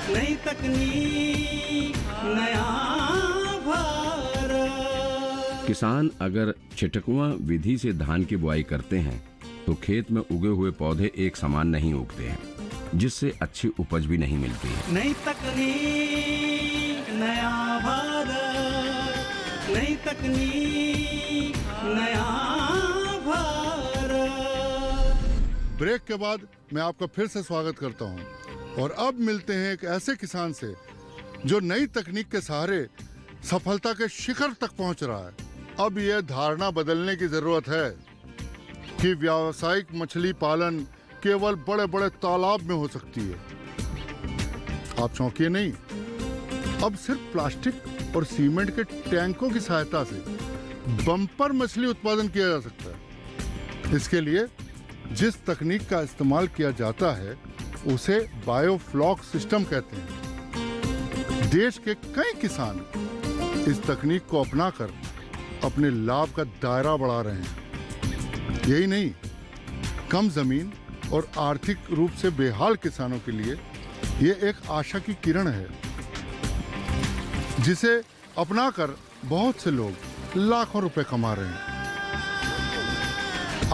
नई तकनीक नया भारत। किसान अगर छिटकुआ विधि से धान की बुआई करते हैं तो खेत में उगे हुए पौधे एक समान नहीं उगते हैं, जिससे अच्छी उपज भी नहीं मिलती है। नई तकनीक नया भारत, नई तकनीक नया भारत। ब्रेक के बाद मैं आपका फिर से स्वागत करता हूं और अब मिलते हैं एक ऐसे किसान से जो नई तकनीक के सहारे सफलता के शिखर तक पहुंच रहा है। अब यह धारणा बदलने की जरूरत है कि व्यावसायिक मछली पालन केवल बड़े बड़े तालाब में हो सकती है। आप चौंकिए नहीं, अब सिर्फ प्लास्टिक और सीमेंट के टैंकों की सहायता से बम्पर मछली उत्पादन किया जा सकता है। इसके लिए जिस तकनीक का इस्तेमाल किया जाता है उसे बायोफ्लॉक सिस्टम कहते हैं। देश के कई किसान इस तकनीक को अपनाकर अपने लाभ का दायरा बढ़ा रहे हैं। यही नहीं, कम जमीन और आर्थिक रूप से बेहाल किसानों के लिए ये एक आशा की किरण है, जिसे अपनाकर बहुत से लोग लाखों रुपए कमा रहे हैं।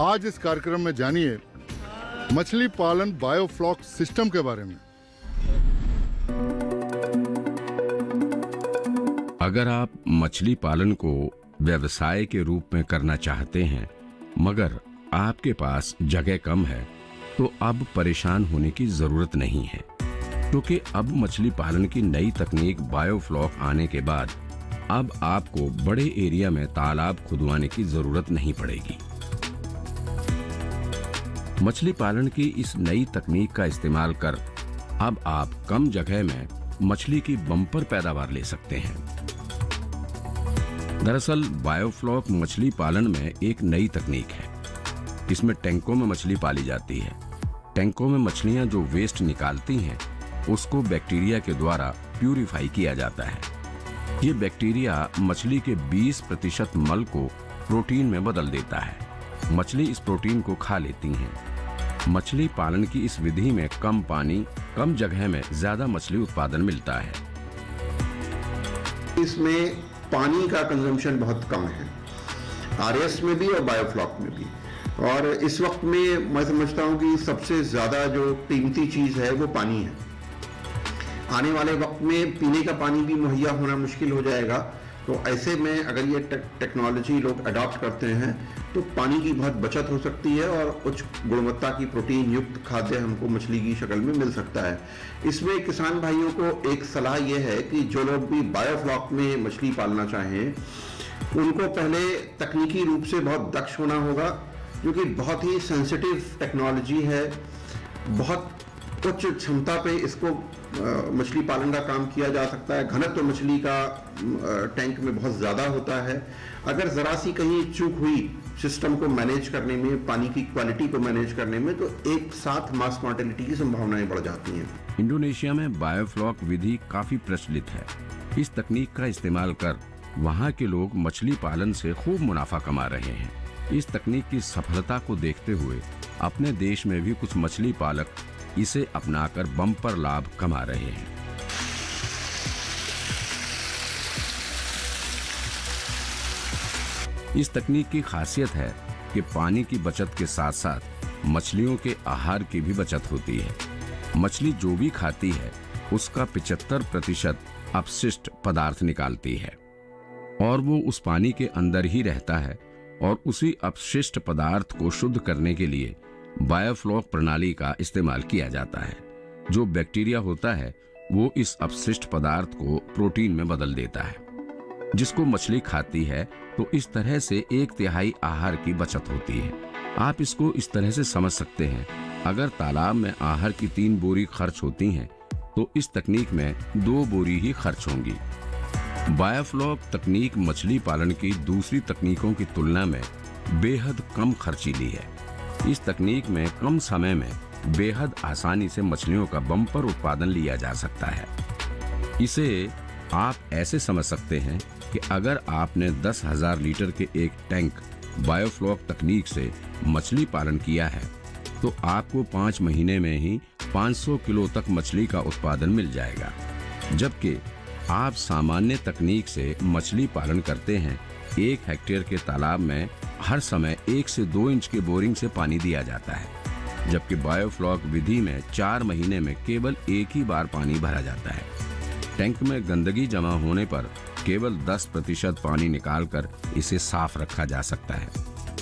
आज इस कार्यक्रम में जानिए मछली पालन बायोफ्लॉक सिस्टम के बारे में। अगर आप मछली पालन को व्यवसाय के रूप में करना चाहते हैं मगर आपके पास जगह कम है तो अब परेशान होने की जरूरत नहीं है, क्योंकि अब मछली पालन की नई तकनीक बायोफ्लॉक आने के बाद अब आपको बड़े एरिया में तालाब खुदवाने की जरूरत नहीं पड़ेगी। मछली पालन की इस नई तकनीक का इस्तेमाल कर अब आप कम जगह में मछली की बम्पर पैदावार ले सकते हैं। दरअसल बायोफ्लॉक मछली पालन में एक नई तकनीक है। इसमें टैंकों में मछली पाली जाती है। टैंकों में मछलियां जो वेस्ट निकालती हैं उसको बैक्टीरिया के द्वारा प्यूरिफाई किया जाता है। ये बैक्टीरिया मछली के 20% मल को प्रोटीन में बदल देता है। मछली इस प्रोटीन को खा लेती हैं। मछली पालन की इस विधि में कम पानी, कम जगह में ज्यादा मछली उत्पादन मिलता है। इसमें पानी का कंजम्पशन बहुत कम है, आरएस में भी और बायोफ्लॉक में भी। और इस वक्त में मैं समझता हूं कि सबसे ज्यादा जो कीमती चीज है वो पानी है। आने वाले वक्त में पीने का पानी भी मुहैया होना मुश्किल हो जाएगा, तो ऐसे में अगर ये टेक्नोलॉजी लोग अडॉप्ट करते हैं तो पानी की बहुत बचत हो सकती है और उच्च गुणवत्ता की प्रोटीन युक्त खाद्य हमको मछली की शक्ल में मिल सकता है। इसमें किसान भाइयों को एक सलाह यह है कि जो लोग भी बायोफ्लॉक में मछली पालना चाहें उनको पहले तकनीकी रूप से बहुत दक्ष होना होगा, क्योंकि बहुत ही सेंसिटिव टेक्नोलॉजी है। बहुत उच्च क्षमता पे इसको मछली पालन का काम किया जा सकता है। घनत्व मछली का टैंक में बहुत ज्यादा होता है। अगर जरा सी कहीं चूक हुई सिस्टम को मैनेज करने में, पानी की क्वालिटी को मैनेज करने में, तो एक साथ मास मॉर्टेलिटी की संभावनाएं बढ़ जाती हैं। इंडोनेशिया में बायोफ्लॉक विधि काफी प्रचलित है। इस तकनीक का इस्तेमाल कर वहाँ के लोग मछली पालन से खूब मुनाफा कमा रहे हैं। इस तकनीक की सफलता को देखते हुए अपने देश में भी कुछ मछली पालक इसे अपनाकर बम्पर लाभ कमा रहे हैं। इस तकनीक की खासियत है कि पानी की बचत के साथ साथ मछलियों के आहार की भी बचत होती है। मछली जो भी खाती है उसका 75% अपशिष्ट पदार्थ निकालती है और वो उस पानी के अंदर ही रहता है, और उसी अपशिष्ट पदार्थ को शुद्ध करने के लिए बायोफ्लॉक प्रणाली का इस्तेमाल किया जाता है। जो बैक्टीरिया होता है वो इस अपशिष्ट पदार्थ को प्रोटीन में बदल देता है, जिसको मछली खाती है, तो इस तरह से 1/3 आहार की बचत होती है। आप इसको इस तरह से समझ सकते हैं, अगर तालाब में आहार की 3 बोरी खर्च होती हैं तो इस तकनीक में 2 बोरी ही खर्च होंगी। बायोफ्लॉक तकनीक मछली पालन की दूसरी तकनीकों की तुलना में बेहद कम खर्चीली है। इस तकनीक में कम समय में बेहद आसानी से मछलियों का बम्पर उत्पादन लिया जा सकता है। इसे आप ऐसे समझ सकते हैं कि अगर आपने 10,000 लीटर के एक टैंक बायोफ्लॉक तकनीक से मछली पालन किया है तो आपको 5 महीने में ही 500 किलो तक मछली का उत्पादन मिल जाएगा। जबकि आप सामान्य तकनीक से मछली पालन करते हैं, 1 हेक्टेयर के तालाब में हर समय 1 से 2 इंच के बोरिंग से पानी दिया जाता है, जबकि बायोफ्लॉक विधि में 4 महीने में केवल 1 ही बार पानी भरा जाता है। टैंक में गंदगी जमा होने पर केवल 10% पानी निकालकर इसे साफ रखा जा सकता है।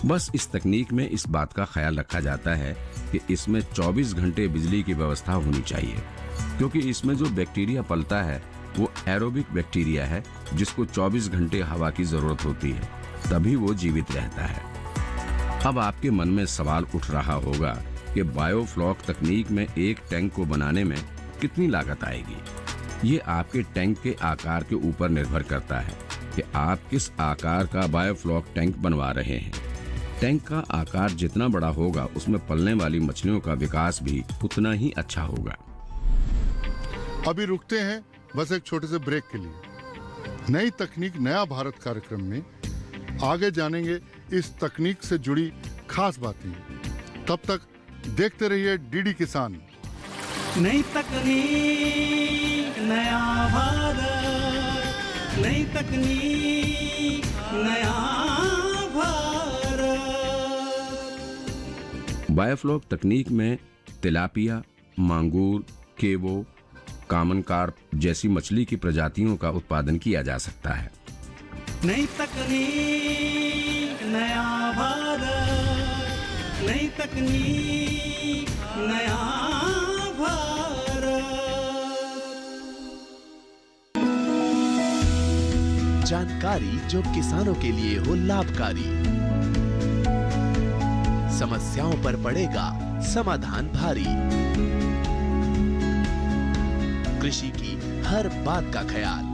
बस इस तकनीक में इस बात का ख्याल रखा जाता है कि इसमें 24 घंटे बिजली की व्यवस्था होनी चाहिए, क्योंकि इसमें जो बैक्टीरिया पलता है वो एरोबिक बैक्टीरिया है, जिसको 24 घंटे हवा की जरूरत होती है, तभी वो जीवित रहता है। अब आपके मन में सवाल उठ रहा होगा कि बायोफ्लॉक तकनीक में एक टैंक को बनाने में कितनी लागत आएगी। ये आपके टैंक के आकार के ऊपर निर्भर करता है कि आप किस आकार का बायोफ्लॉक टैंक बनवा रहे हैं। टैंक का आकार जितना बड़ा होगा, उसमें पलने वाली मछलियों का विकास भी उतना ही अच्छा होगा। अभी रुकते हैं बस एक छोटे से ब्रेक के लिए। नई तकनीक नया भारत कार्यक्रम में आगे जानेंगे इस तकनीक से जुड़ी खास बातें। तब तक देखते रहिए डीडी किसान। नई तकनीक नया भारत, नई तकनीक नया भारत। बायोफ्लॉक तकनीक में तिलापिया, मांगूर, केवो, कॉमन कार्प जैसी मछली की प्रजातियों का उत्पादन किया जा सकता है। नई तकनीक नया भारत, नई तकनीक नया भारत। जानकारी जो किसानों के लिए हो लाभकारी, समस्याओं पर पड़ेगा समाधान भारी, कृषि की हर बात का ख्याल,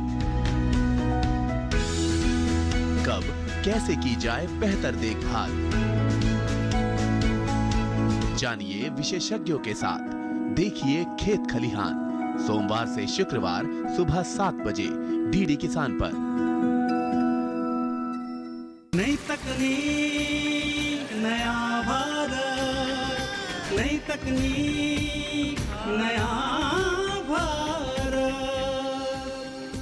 कब कैसे की जाए बेहतर देखभाल। जानिए विशेषज्ञों के साथ, देखिए खेत खलिहान, सोमवार से शुक्रवार सुबह 7 बजे डीडी किसान पर। नई तकनीक नया भारत, नई तकनीक नया भारत।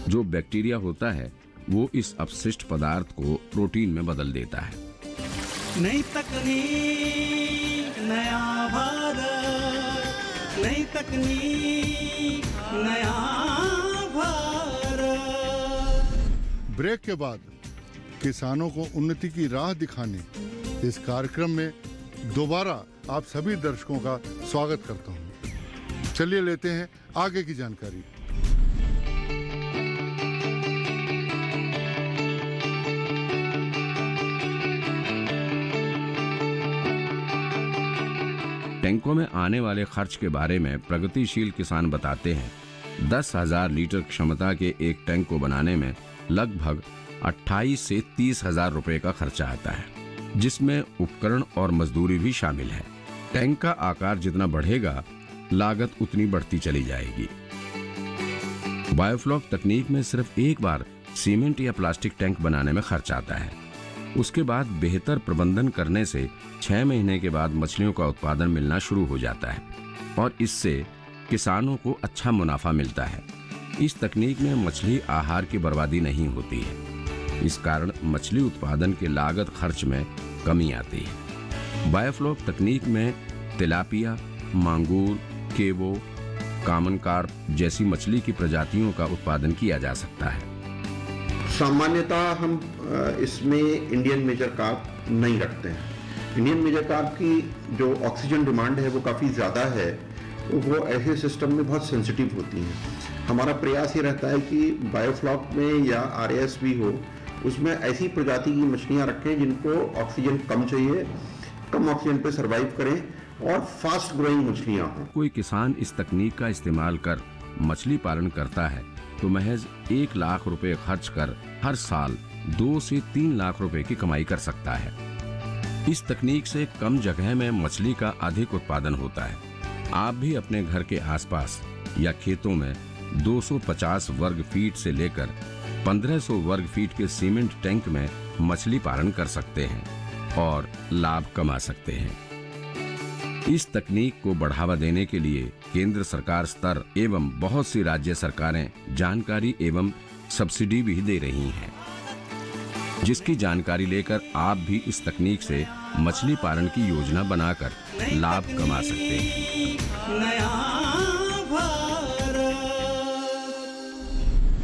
जो बैक्टीरिया होता है वो इस अपशिष्ट पदार्थ को प्रोटीन में बदल देता है। नई तकनीक नया भारत, नई तकनीक नया भारत। ब्रेक के बाद किसानों को उन्नति की राह दिखाने इस कार्यक्रम में दोबारा आप सभी दर्शकों का स्वागत करता हूं। चलिए लेते हैं आगे की जानकारी। टैंकों में आने वाले खर्च के बारे में प्रगतिशील किसान बताते हैं। 10,000 लीटर क्षमता के एक टैंक को बनाने में लगभग 28 से 30,000 रुपए का खर्चा आता है, जिसमें उपकरण और मजदूरी भी शामिल है। टैंक का आकार जितना बढ़ेगा, लागत उतनी बढ़ती चली जाएगी। बायोफ्लॉक तकनीक में सिर्फ एक बार सीमेंट या प्लास्टिक टैंक बनाने में खर्च आता है। उसके बाद बेहतर प्रबंधन करने से 6 महीने के बाद मछलियों का उत्पादन मिलना शुरू हो जाता है और इससे किसानों को अच्छा मुनाफा मिलता है। इस तकनीक में मछली आहार की बर्बादी नहीं होती है। इस कारण मछली उत्पादन के लागत खर्च में कमी आती है। बायोफ्लॉक तकनीक में तिलापिया, मांगूर, केवो, कॉमन कार्प जैसी मछली की प्रजातियों का उत्पादन किया जा सकता है। सामान्यतः हम इसमें इंडियन मेजर कार्प नहीं रखते हैं। इंडियन मेजर कार्प की जो ऑक्सीजन डिमांड है वो काफ़ी ज़्यादा है, वो ऐसे सिस्टम में बहुत सेंसिटिव होती हैं। हमारा प्रयास ये रहता है कि बायोफ्लॉक में या आरएएस भी हो, उसमें ऐसी प्रजाति की मछलियाँ रखें जिनको ऑक्सीजन कम चाहिए, कम ऑक्सीजन पे सर्वाइव करें और फास्ट ग्रोइंग मछलियाँ हों। कोई किसान इस तकनीक का इस्तेमाल कर मछली पालन करता है तो महज 1 लाख रुपए खर्च कर हर साल 2 से 3 लाख रुपए की कमाई कर सकता है। इस तकनीक से कम जगह में मछली का अधिक उत्पादन होता है। आप भी अपने घर के आसपास या खेतों में 250 वर्ग फीट से लेकर 1500 वर्ग फीट के सीमेंट टैंक में मछली पालन कर सकते हैं और लाभ कमा सकते हैं। इस तकनीक को बढ़ावा देने के लिए केंद्र सरकार स्तर एवं बहुत सी राज्य सरकारें जानकारी एवं सब्सिडी भी दे रही हैं, जिसकी जानकारी लेकर आप भी इस तकनीक से मछली पालन की योजना बनाकर लाभ कमा सकते हैं। नया भारत।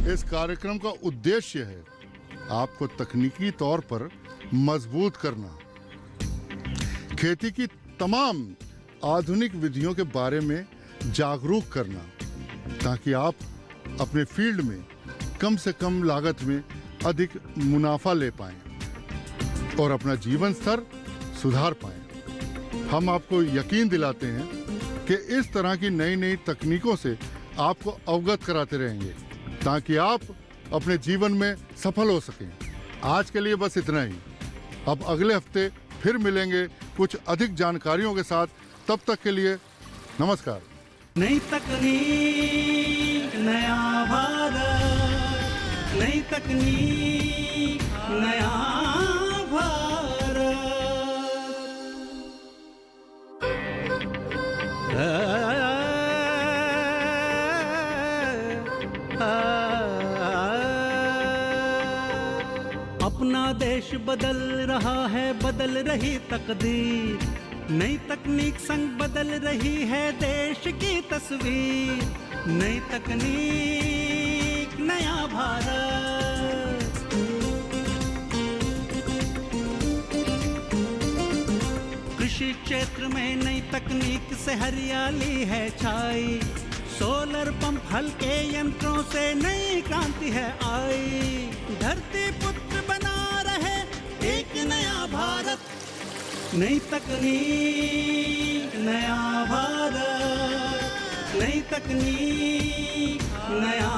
इस कार्यक्रम का उद्देश्य है आपको तकनीकी तौर पर मजबूत करना, खेती की तमाम आधुनिक विधियों के बारे में जागरूक करना, ताकि आप अपने फील्ड में कम से कम लागत में अधिक मुनाफा ले पाएं और अपना जीवन स्तर सुधार पाएं। हम आपको यकीन दिलाते हैं कि इस तरह की नई नई तकनीकों से आपको अवगत कराते रहेंगे, ताकि आप अपने जीवन में सफल हो सकें। आज के लिए बस इतना ही। अब अगले हफ्ते फिर मिलेंगे कुछ अधिक जानकारियों के साथ। तब तक के लिए नमस्कार। नई तकनीक नया भारत, नई तकनीक नया भारत। अपना देश बदल रहा है, बदल रही तकदीर, नई तकनीक संग बदल रही है देश की तस्वीर। नई तकनीक नया भारत। कृषि क्षेत्र में नई तकनीक से हरियाली है छाई, सोलर पंप हल्के यंत्रों से नई क्रांति है आई। धरती पुत्र बना रहे एक नया भारत। नई तकनीक नया भारत, नई तकनीक नया